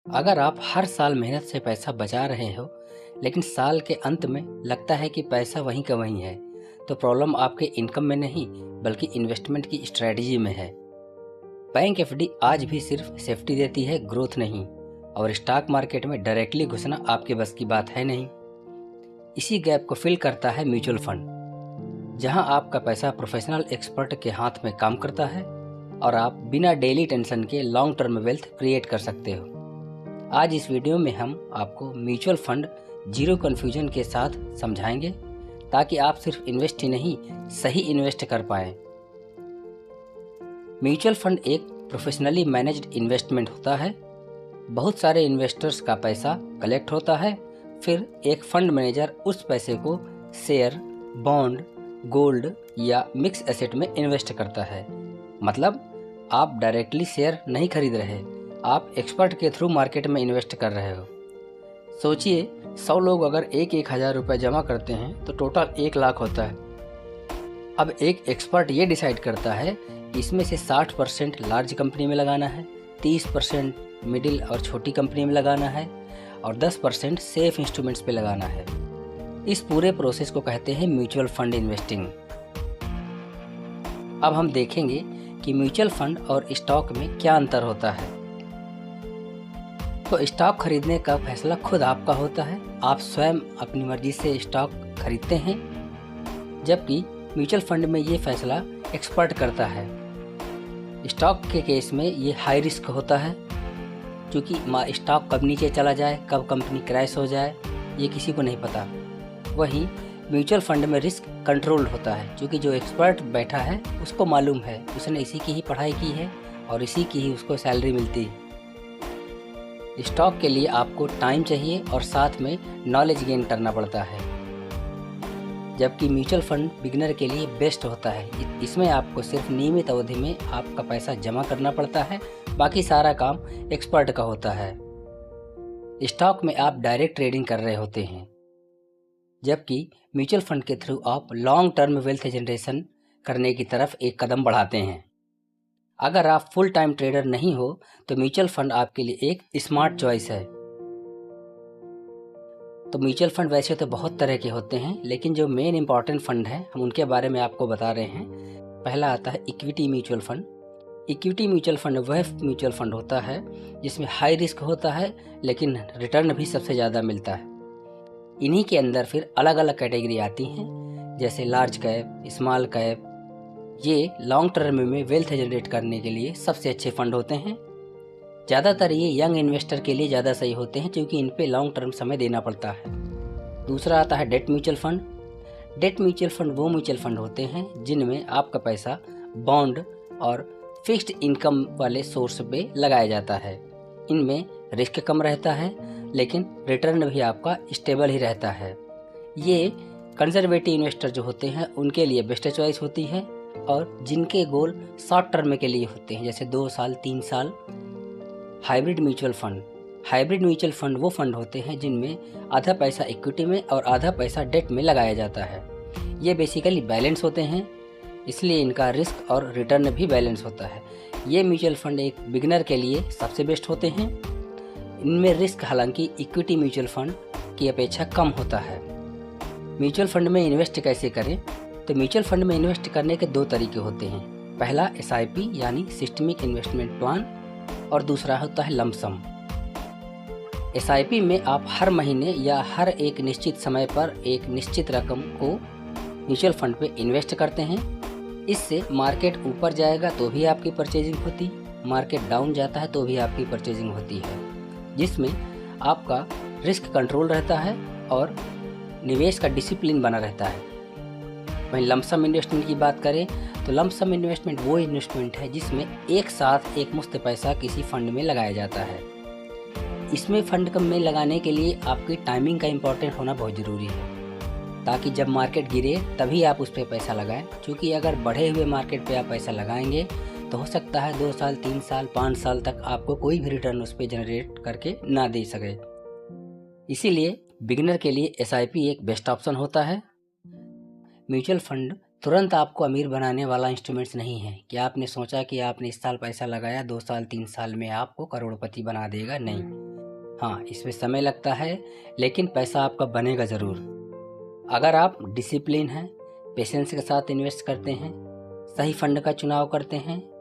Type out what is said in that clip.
अगर आप हर साल मेहनत से पैसा बचा रहे हो लेकिन साल के अंत में लगता है कि पैसा वहीं का वहीं है, तो प्रॉब्लम आपके इनकम में नहीं बल्कि इन्वेस्टमेंट की स्ट्रेटजी में है। बैंक एफडी आज भी सिर्फ सेफ्टी देती है, ग्रोथ नहीं। और स्टॉक मार्केट में डायरेक्टली घुसना आपके बस की बात है नहीं। इसी गैप को फिल करता है म्यूचुअल फंड, जहां आपका पैसा प्रोफेशनल एक्सपर्ट के हाथ में काम करता है और आप बिना डेली टेंशन के लॉन्ग टर्म वेल्थ क्रिएट कर सकते हो। आज इस वीडियो में हम आपको म्यूचुअल फंड जीरो कन्फ्यूजन के साथ समझाएंगे ताकि आप सिर्फ इन्वेस्ट ही नहीं सही इन्वेस्ट कर पाएं। म्यूचुअल फंड एक प्रोफेशनली मैनेज्ड इन्वेस्टमेंट होता है। बहुत सारे इन्वेस्टर्स का पैसा कलेक्ट होता है, फिर एक फंड मैनेजर उस पैसे को शेयर, बॉन्ड, गोल्ड या मिक्स एसेट में इन्वेस्ट करता है। मतलब आप डायरेक्टली शेयर नहीं खरीद रहे, आप एक्सपर्ट के थ्रू मार्केट में इन्वेस्ट कर रहे हो। सोचिए 100 लोग अगर एक हज़ार रुपये जमा करते हैं तो टोटल 1 लाख होता है। अब एक एक्सपर्ट ये डिसाइड करता है कि इसमें से 60% लार्ज कंपनी में लगाना है, 30% मिडिल और छोटी कंपनी में लगाना है और 10% सेफ इंस्ट्रूमेंट्स पे लगाना है। इस पूरे प्रोसेस को कहते हैं म्यूचुअल फंड इन्वेस्टिंग। अब हम देखेंगे कि म्यूचुअल फंड और स्टॉक में क्या अंतर होता है। तो स्टॉक खरीदने का फैसला खुद आपका होता है, आप स्वयं अपनी मर्जी से स्टॉक खरीदते हैं, जबकि म्यूचुअल फंड में ये फैसला एक्सपर्ट करता है। स्टॉक के केस में ये हाई रिस्क होता है, क्योंकि स्टॉक कब नीचे चला जाए, कब कंपनी क्रैश हो जाए, ये किसी को नहीं पता। वहीं म्यूचुअल फंड में रिस्क कंट्रोल होता है, क्योंकि जो एक्सपर्ट बैठा है उसको मालूम है, उसने इसी की ही पढ़ाई की है और इसी की ही उसको सैलरी मिलती है। स्टॉक के लिए आपको टाइम चाहिए और साथ में नॉलेज गेन करना पड़ता है, जबकि म्यूचुअल फंड बिगिनर के लिए बेस्ट होता है। इसमें आपको सिर्फ नियमित अवधि में आपका पैसा जमा करना पड़ता है, बाकी सारा काम एक्सपर्ट का होता है। स्टॉक में आप डायरेक्ट ट्रेडिंग कर रहे होते हैं, जबकि म्यूचुअल फंड के थ्रू आप लॉन्ग टर्म वेल्थ जनरेशन करने की तरफ एक कदम बढ़ाते हैं। अगर आप फुल टाइम ट्रेडर नहीं हो तो म्यूचुअल फंड आपके लिए एक स्मार्ट चॉइस है। तो म्यूचुअल फंड वैसे तो बहुत तरह के होते हैं, लेकिन जो मेन इंपॉर्टेंट फंड है हम उनके बारे में आपको बता रहे हैं। पहला आता है equity mutual fund. Equity mutual fund वह म्यूचुअल फंड होता है जिसमें हाई रिस्क होता है लेकिन रिटर्न भी सबसे ज़्यादा मिलता है। इन्हीं के अंदर फिर अलग अलग कैटेगरी आती हैं, जैसे लार्ज कैप, स्मॉल कैप। ये लॉन्ग टर्म में वेल्थ जनरेट करने के लिए सबसे अच्छे फंड होते हैं। ज़्यादातर ये यंग इन्वेस्टर के लिए ज़्यादा सही होते हैं, क्योंकि इन पे लॉन्ग टर्म समय देना पड़ता है। दूसरा आता है debt mutual fund. Debt mutual fund वो म्यूचुअल फंड होते हैं जिनमें आपका पैसा बॉन्ड और फिक्स्ड इनकम वाले सोर्स पे लगाया जाता है। इनमें रिस्क कम रहता है लेकिन रिटर्न भी आपका स्टेबल ही रहता है। ये कंजर्वेटिव इन्वेस्टर जो होते हैं उनके लिए बेस्ट चॉइस होती है, और जिनके गोल शॉर्ट टर्म के लिए होते हैं, जैसे 2 साल 3 साल। Hybrid mutual fund. Hybrid mutual fund वो फंड होते हैं जिनमें आधा पैसा इक्विटी में और आधा पैसा डेट में लगाया जाता है। ये बेसिकली बैलेंस होते हैं, इसलिए इनका रिस्क और रिटर्न भी बैलेंस होता है। ये म्यूचुअल फंड एक बिगिनर के लिए सबसे बेस्ट होते हैं। इनमें रिस्क हालांकि इक्विटी म्यूचुअल फंड की अपेक्षा कम होता है। म्यूचुअल फंड में इन्वेस्ट कैसे करें? तो म्यूचुअल फंड में इन्वेस्ट करने के 2 तरीके होते हैं। पहला SIP यानी सिस्टमिक इन्वेस्टमेंट प्लान, और दूसरा होता है लमसम। SIP में आप हर महीने या हर एक निश्चित समय पर एक निश्चित रकम को म्यूचुअल फंड पे इन्वेस्ट करते हैं। इससे मार्केट ऊपर जाएगा तो भी आपकी परचेजिंग होती, मार्केट डाउन जाता है तो भी आपकी परचेजिंग होती है, जिसमें आपका रिस्क कंट्रोल रहता है और निवेश का डिसिप्लिन बना रहता है। वहीं लमसम इन्वेस्टमेंट की बात करें तो लमसम इन्वेस्टमेंट वो इन्वेस्टमेंट है जिसमें एक साथ एक मुश्त पैसा किसी फंड में लगाया जाता है। इसमें फंड में लगाने के लिए आपकी टाइमिंग का इम्पोर्टेंट होना बहुत ज़रूरी है, ताकि जब मार्केट गिरे तभी आप उस पर पैसा लगाएं। क्योंकि अगर बढ़े हुए मार्केट पे आप पैसा लगाएंगे तो हो सकता है 2 साल 3 साल 5 साल तक आपको कोई भी रिटर्न उस पर जनरेट करके ना दे सके। इसीलिए बिगिनर के लिए SIP एक बेस्ट ऑप्शन होता है। म्यूचुअल फंड तुरंत आपको अमीर बनाने वाला इंस्ट्रूमेंट्स नहीं है कि आपने सोचा कि आपने इस साल पैसा लगाया 2 साल 3 साल में आपको करोड़पति बना देगा। नहीं, हाँ, इसमें समय लगता है लेकिन पैसा आपका बनेगा ज़रूर। अगर आप डिसिप्लिन हैं, पेशेंस के साथ इन्वेस्ट करते हैं, सही फंड का चुनाव करते हैं